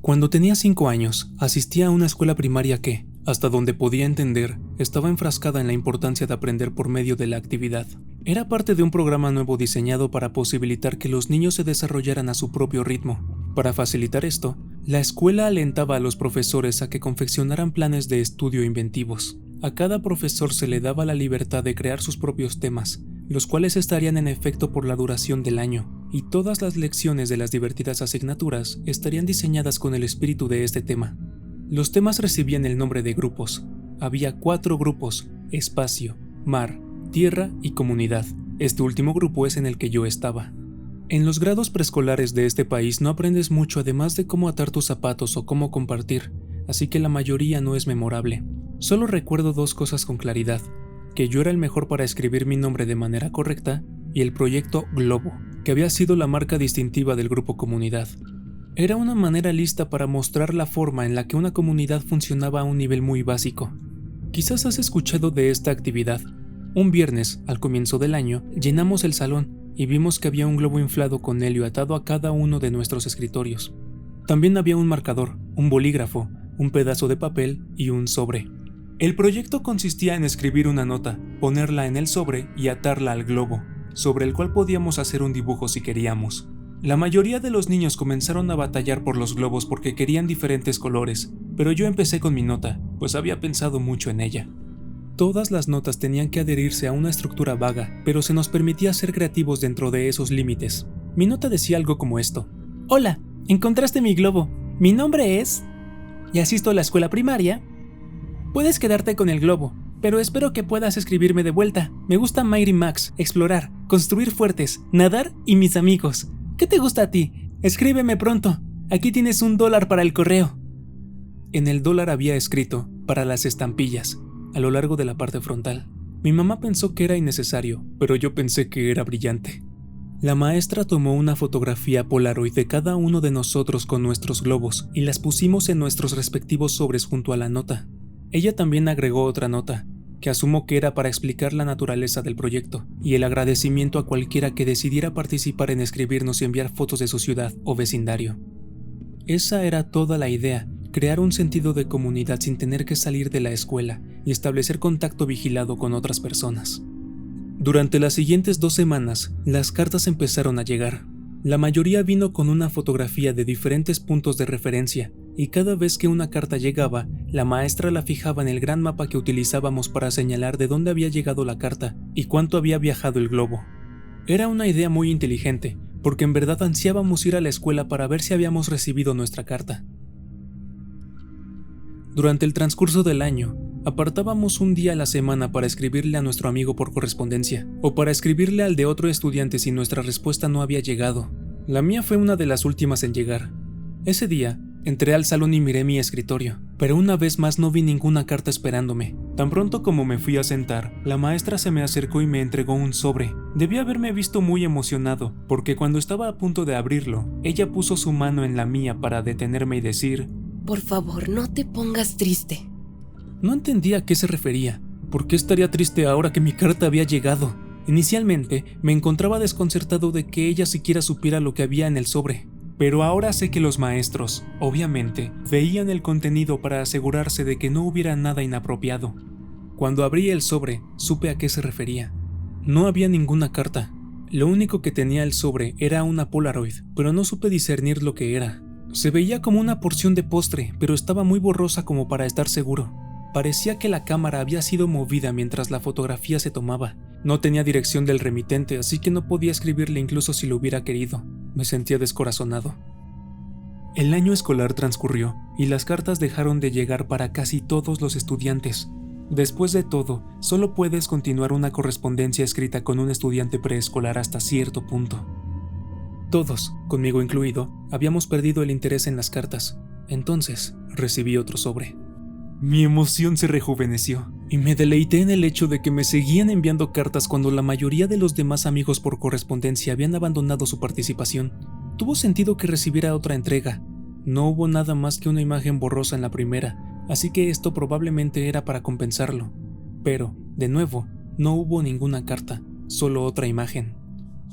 Cuando tenía 5 años, asistía a una escuela primaria que, hasta donde podía entender, estaba enfrascada en la importancia de aprender por medio de la actividad. Era parte de un programa nuevo diseñado para posibilitar que los niños se desarrollaran a su propio ritmo. Para facilitar esto, la escuela alentaba a los profesores a que confeccionaran planes de estudio inventivos. A cada profesor se le daba la libertad de crear sus propios temas, los cuales estarían en efecto por la duración del año, y todas las lecciones de las divertidas asignaturas estarían diseñadas con el espíritu de este tema. Los temas recibían el nombre de grupos. Había 4 grupos: espacio, mar, tierra y comunidad. Este último grupo es en el que yo estaba. En los grados preescolares de este país no aprendes mucho además de cómo atar tus zapatos o cómo compartir, así que la mayoría no es memorable. Solo recuerdo 2 cosas con claridad: que yo era el mejor para escribir mi nombre de manera correcta y el proyecto Globo, que había sido la marca distintiva del grupo Comunidad. Era una manera lista para mostrar la forma en la que una comunidad funcionaba a un nivel muy básico. Quizás has escuchado de esta actividad. Un viernes, al comienzo del año, llenamos el salón y vimos que había un globo inflado con helio atado a cada uno de nuestros escritorios. También había un marcador, un bolígrafo, un pedazo de papel y un sobre. El proyecto consistía en escribir una nota, ponerla en el sobre y atarla al globo, sobre el cual podíamos hacer un dibujo si queríamos. La mayoría de los niños comenzaron a batallar por los globos porque querían diferentes colores, pero yo empecé con mi nota, pues había pensado mucho en ella. Todas las notas tenían que adherirse a una estructura vaga, pero se nos permitía ser creativos dentro de esos límites. Mi nota decía algo como esto: Hola, encontraste mi globo. Mi nombre es... y asisto a la escuela primaria. Puedes quedarte con el globo, pero espero que puedas escribirme de vuelta. Me gusta Mighty Max, explorar, construir fuertes, nadar y mis amigos. ¿Qué te gusta a ti? Escríbeme pronto. Aquí tienes $1 para el correo. En el dólar había escrito, para las estampillas, a lo largo de la parte frontal. Mi mamá pensó que era innecesario, pero yo pensé que era brillante. La maestra tomó una fotografía Polaroid de cada uno de nosotros con nuestros globos y las pusimos en nuestros respectivos sobres junto a la nota. Ella también agregó otra nota, que asumo que era para explicar la naturaleza del proyecto y el agradecimiento a cualquiera que decidiera participar en escribirnos y enviar fotos de su ciudad o vecindario. Esa era toda la idea: crear un sentido de comunidad sin tener que salir de la escuela y establecer contacto vigilado con otras personas. Durante las siguientes 2 semanas, las cartas empezaron a llegar. La mayoría vino con una fotografía de diferentes puntos de referencia, y cada vez que una carta llegaba, la maestra la fijaba en el gran mapa que utilizábamos para señalar de dónde había llegado la carta y cuánto había viajado el globo. Era una idea muy inteligente, porque en verdad ansiábamos ir a la escuela para ver si habíamos recibido nuestra carta. Durante el transcurso del año, apartábamos un día a la semana para escribirle a nuestro amigo por correspondencia, o para escribirle al de otro estudiante si nuestra respuesta no había llegado. La mía fue una de las últimas en llegar. Ese día, entré al salón y miré mi escritorio, pero una vez más no vi ninguna carta esperándome. Tan pronto como me fui a sentar, la maestra se me acercó y me entregó un sobre. Debí haberme visto muy emocionado, porque cuando estaba a punto de abrirlo, ella puso su mano en la mía para detenerme y decir: Por favor, no te pongas triste. No entendía a qué se refería. ¿Por qué estaría triste ahora que mi carta había llegado? Inicialmente, me encontraba desconcertado de que ella siquiera supiera lo que había en el sobre. Pero ahora sé que los maestros, obviamente, veían el contenido para asegurarse de que no hubiera nada inapropiado. Cuando abrí el sobre, supe a qué se refería. No había ninguna carta. Lo único que tenía el sobre era una Polaroid, pero no supe discernir lo que era. Se veía como una porción de postre, pero estaba muy borrosa como para estar seguro. Parecía que la cámara había sido movida mientras la fotografía se tomaba. No tenía dirección del remitente, así que no podía escribirle incluso si lo hubiera querido. Me sentía descorazonado. El año escolar transcurrió y las cartas dejaron de llegar para casi todos los estudiantes. Después de todo, solo puedes continuar una correspondencia escrita con un estudiante preescolar hasta cierto punto. Todos, conmigo incluido, habíamos perdido el interés en las cartas. Entonces, recibí otro sobre. Mi emoción se rejuveneció y me deleité en el hecho de que me seguían enviando cartas cuando la mayoría de los demás amigos por correspondencia habían abandonado su participación. Tuvo sentido que recibiera otra entrega. No hubo nada más que una imagen borrosa en la primera, así que esto probablemente era para compensarlo. Pero, de nuevo, no hubo ninguna carta, solo otra imagen.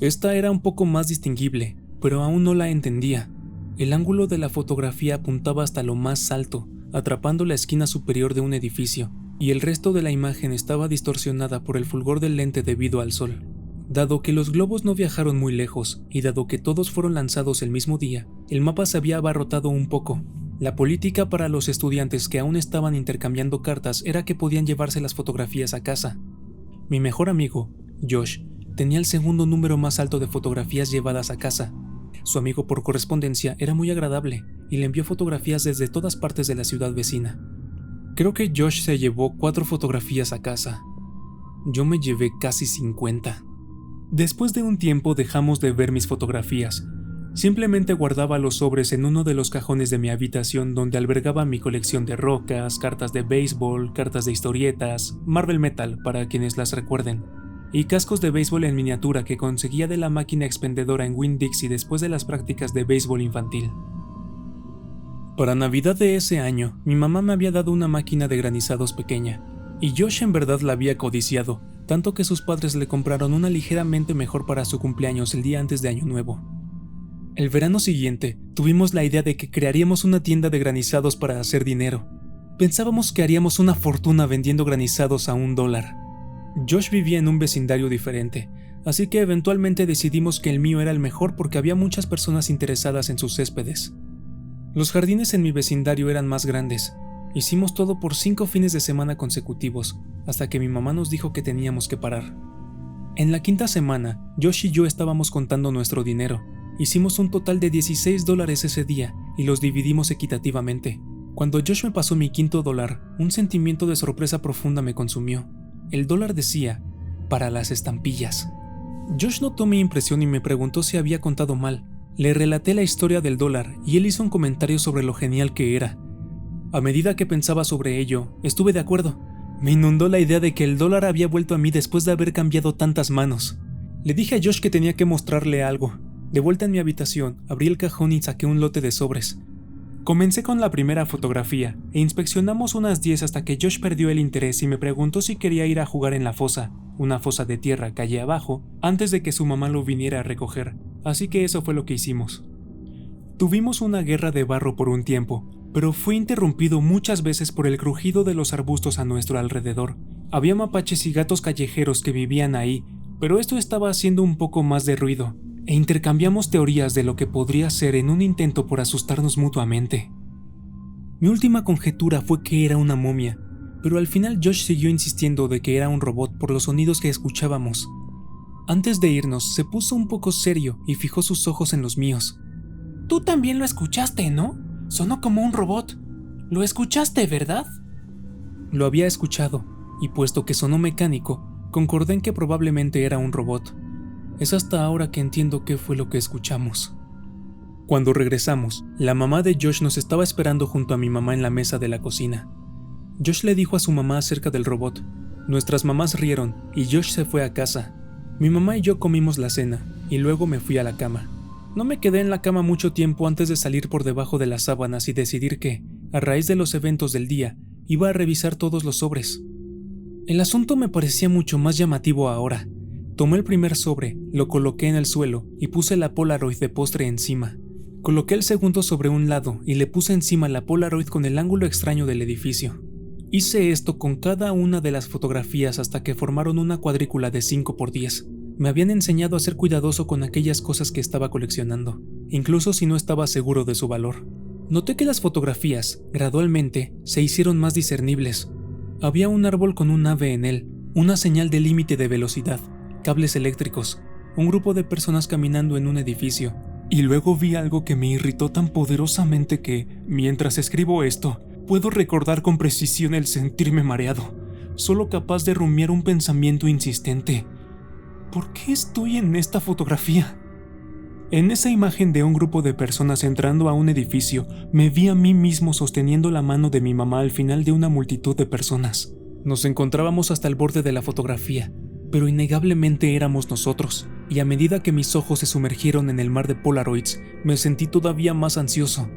Esta era un poco más distinguible, pero aún no la entendía. El ángulo de la fotografía apuntaba hasta lo más alto, atrapando la esquina superior de un edificio, y el resto de la imagen estaba distorsionada por el fulgor del lente debido al sol. Dado que los globos no viajaron muy lejos, y dado que todos fueron lanzados el mismo día, el mapa se había abarrotado un poco. La política para los estudiantes que aún estaban intercambiando cartas era que podían llevarse las fotografías a casa. Mi mejor amigo, Josh, tenía el segundo número más alto de fotografías llevadas a casa. Su amigo por correspondencia era muy agradable y le envió fotografías desde todas partes de la ciudad vecina. Creo que Josh se llevó 4 fotografías a casa. Yo me llevé casi 50. Después de un tiempo dejamos de ver mis fotografías. Simplemente guardaba los sobres en uno de los cajones de mi habitación donde albergaba mi colección de rocas, cartas de béisbol, cartas de historietas, Marvel Metal para quienes las recuerden, y cascos de béisbol en miniatura que conseguía de la máquina expendedora en Winn-Dixie después de las prácticas de béisbol infantil. Para Navidad de ese año, mi mamá me había dado una máquina de granizados pequeña, y Josh en verdad la había codiciado, tanto que sus padres le compraron una ligeramente mejor para su cumpleaños el día antes de Año Nuevo. El verano siguiente, tuvimos la idea de que crearíamos una tienda de granizados para hacer dinero. Pensábamos que haríamos una fortuna vendiendo granizados a $1. Josh vivía en un vecindario diferente, así que eventualmente decidimos que el mío era el mejor porque había muchas personas interesadas en sus céspedes. Los jardines en mi vecindario eran más grandes. Hicimos todo por 5 fines de semana consecutivos, hasta que mi mamá nos dijo que teníamos que parar. En la 5ª semana, Josh y yo estábamos contando nuestro dinero. Hicimos un total de $16 ese día y los dividimos equitativamente. Cuando Josh me pasó mi $5, un sentimiento de sorpresa profunda me consumió. El dólar decía, para las estampillas. Josh notó mi impresión y me preguntó si había contado mal. Le relaté la historia del dólar y él hizo un comentario sobre lo genial que era. A medida que pensaba sobre ello, estuve de acuerdo. Me inundó la idea de que el dólar había vuelto a mí después de haber cambiado tantas manos. Le dije a Josh que tenía que mostrarle algo. De vuelta en mi habitación, abrí el cajón y saqué un lote de sobres. Comencé con la primera fotografía e inspeccionamos unas 10 hasta que Josh perdió el interés y me preguntó si quería ir a jugar en la fosa, una fosa de tierra calle abajo, antes de que su mamá lo viniera a recoger, así que eso fue lo que hicimos. Tuvimos una guerra de barro por un tiempo, pero fue interrumpido muchas veces por el crujido de los arbustos a nuestro alrededor. Había mapaches y gatos callejeros que vivían ahí, pero esto estaba haciendo un poco más de ruido, e intercambiamos teorías de lo que podría ser en un intento por asustarnos mutuamente. Mi última conjetura fue que era una momia, pero al final Josh siguió insistiendo de que era un robot por los sonidos que escuchábamos. Antes de irnos, se puso un poco serio y fijó sus ojos en los míos. Tú también lo escuchaste, ¿no? Sonó como un robot. Lo escuchaste, ¿verdad? Lo había escuchado, y puesto que sonó mecánico, concordé en que probablemente era un robot. Es hasta ahora que entiendo qué fue lo que escuchamos. Cuando regresamos, la mamá de Josh nos estaba esperando junto a mi mamá en la mesa de la cocina. Josh le dijo a su mamá acerca del robot. Nuestras mamás rieron y Josh se fue a casa. Mi mamá y yo comimos la cena y luego me fui a la cama. No me quedé en la cama mucho tiempo antes de salir por debajo de las sábanas y decidir que, a raíz de los eventos del día, iba a revisar todos los sobres. El asunto me parecía mucho más llamativo ahora. Tomé el primer sobre, lo coloqué en el suelo y puse la Polaroid de postre encima. Coloqué el segundo sobre un lado y le puse encima la Polaroid con el ángulo extraño del edificio. Hice esto con cada una de las fotografías hasta que formaron una cuadrícula de 5×10. Me habían enseñado a ser cuidadoso con aquellas cosas que estaba coleccionando, incluso si no estaba seguro de su valor. Noté que las fotografías, gradualmente, se hicieron más discernibles. Había un árbol con un ave en él, una señal de límite de velocidad, cables eléctricos, un grupo de personas caminando en un edificio, y luego vi algo que me irritó tan poderosamente que, mientras escribo esto, puedo recordar con precisión el sentirme mareado, solo capaz de rumiar un pensamiento insistente. ¿Por qué estoy en esta fotografía? En esa imagen de un grupo de personas entrando a un edificio, me vi a mí mismo sosteniendo la mano de mi mamá al final de una multitud de personas. Nos encontrábamos hasta el borde de la fotografía, pero innegablemente éramos nosotros, y a medida que mis ojos se sumergieron en el mar de Polaroids, me sentí todavía más ansioso.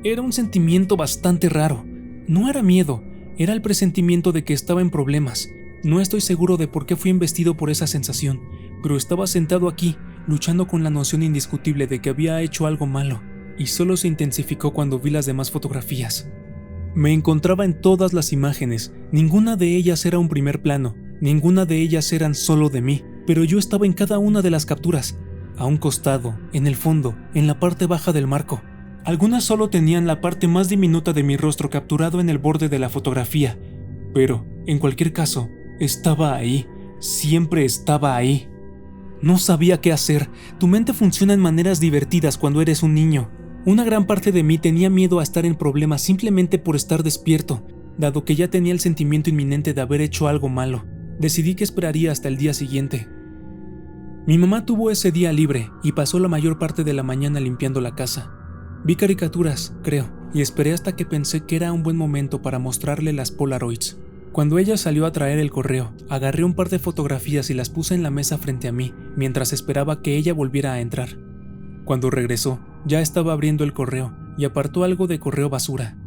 Era un sentimiento bastante raro. No era miedo, era el presentimiento de que estaba en problemas. No estoy seguro de por qué fui investido por esa sensación, pero estaba sentado aquí, luchando con la noción indiscutible de que había hecho algo malo. y solo se intensificó cuando vi las demás fotografías. Me encontraba en todas las imágenes, ninguna de ellas era un primer plano, ninguna de ellas eran solo de mí, pero yo estaba en cada una de las capturas, a un costado, en el fondo, en la parte baja del marco. Algunas solo tenían la parte más diminuta de mi rostro capturado en el borde de la fotografía, pero, en cualquier caso, estaba ahí, siempre estaba ahí. No sabía qué hacer. Tu mente funciona en maneras divertidas cuando eres un niño. Una gran parte de mí tenía miedo a estar en problemas simplemente por estar despierto, dado que ya tenía el sentimiento inminente de haber hecho algo malo. Decidí que esperaría hasta el día siguiente. Mi mamá tuvo ese día libre y pasó la mayor parte de la mañana limpiando la casa. Vi caricaturas, creo, y esperé hasta que pensé que era un buen momento para mostrarle las Polaroids. Cuando ella salió a traer el correo, agarré un par de fotografías y las puse en la mesa frente a mí, mientras esperaba que ella volviera a entrar. Cuando regresó, ya estaba abriendo el correo y apartó algo de correo basura.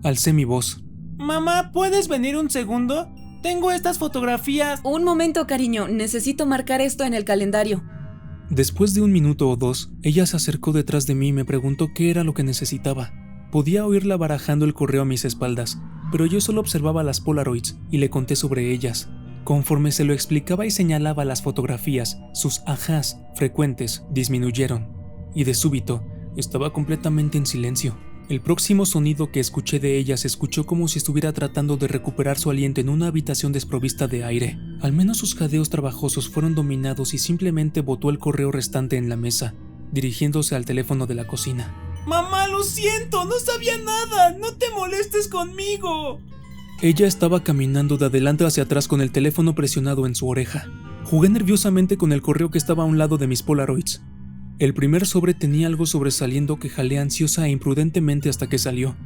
Alcé mi voz. Mamá, ¿puedes venir un segundo? Tengo estas fotografías. Un momento, cariño, necesito marcar esto en el calendario. Después de 1 minuto o 2, ella se acercó detrás de mí y me preguntó qué era lo que necesitaba. Podía oírla barajando el correo a mis espaldas, pero yo solo observaba las Polaroids y le conté sobre ellas. Conforme se lo explicaba y señalaba las fotografías, sus ajás frecuentes disminuyeron, y de súbito estaba completamente en silencio. El próximo sonido que escuché de ella se escuchó como si estuviera tratando de recuperar su aliento en una habitación desprovista de aire. Al menos sus jadeos trabajosos fueron dominados y simplemente botó el correo restante en la mesa, dirigiéndose al teléfono de la cocina. Mamá, lo siento, no sabía nada, no te molestes conmigo. Ella estaba caminando de adelante hacia atrás con el teléfono presionado en su oreja. Jugué nerviosamente con el correo que estaba a un lado de mis Polaroids. El primer sobre tenía algo sobresaliendo que jalé ansiosa e imprudentemente hasta que salió.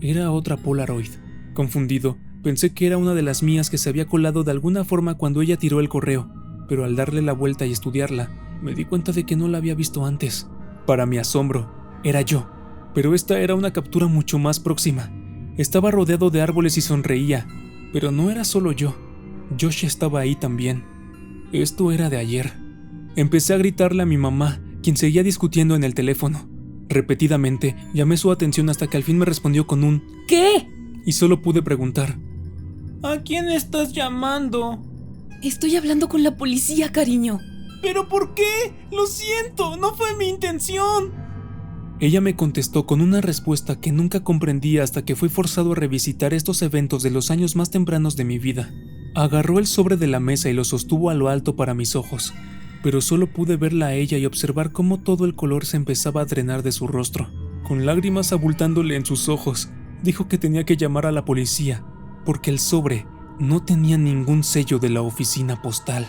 Era otra Polaroid. Confundido, pensé que era una de las mías que se había colado de alguna forma cuando ella tiró el correo, pero al darle la vuelta y estudiarla, me di cuenta de que no la había visto antes. Para mi asombro, era yo, pero esta era una captura mucho más próxima. Estaba rodeado de árboles y sonreía, pero no era solo yo. Josh estaba ahí también. Esto era de ayer. Empecé a gritarle a mi mamá, quien seguía discutiendo en el teléfono. Repetidamente, llamé su atención hasta que al fin me respondió con un ¿Qué? Y solo pude preguntar: ¿A quién estás llamando? Estoy hablando con la policía, cariño. ¿Pero por qué? Lo siento, no fue mi intención. Ella me contestó con una respuesta que nunca comprendí hasta que fui forzado a revisitar estos eventos de los años más tempranos de mi vida. Agarró el sobre de la mesa y lo sostuvo a lo alto para mis ojos, pero solo pude verla a ella y observar cómo todo el color se empezaba a drenar de su rostro. Con lágrimas abultándole en sus ojos, dijo que tenía que llamar a la policía, porque el sobre no tenía ningún sello de la oficina postal.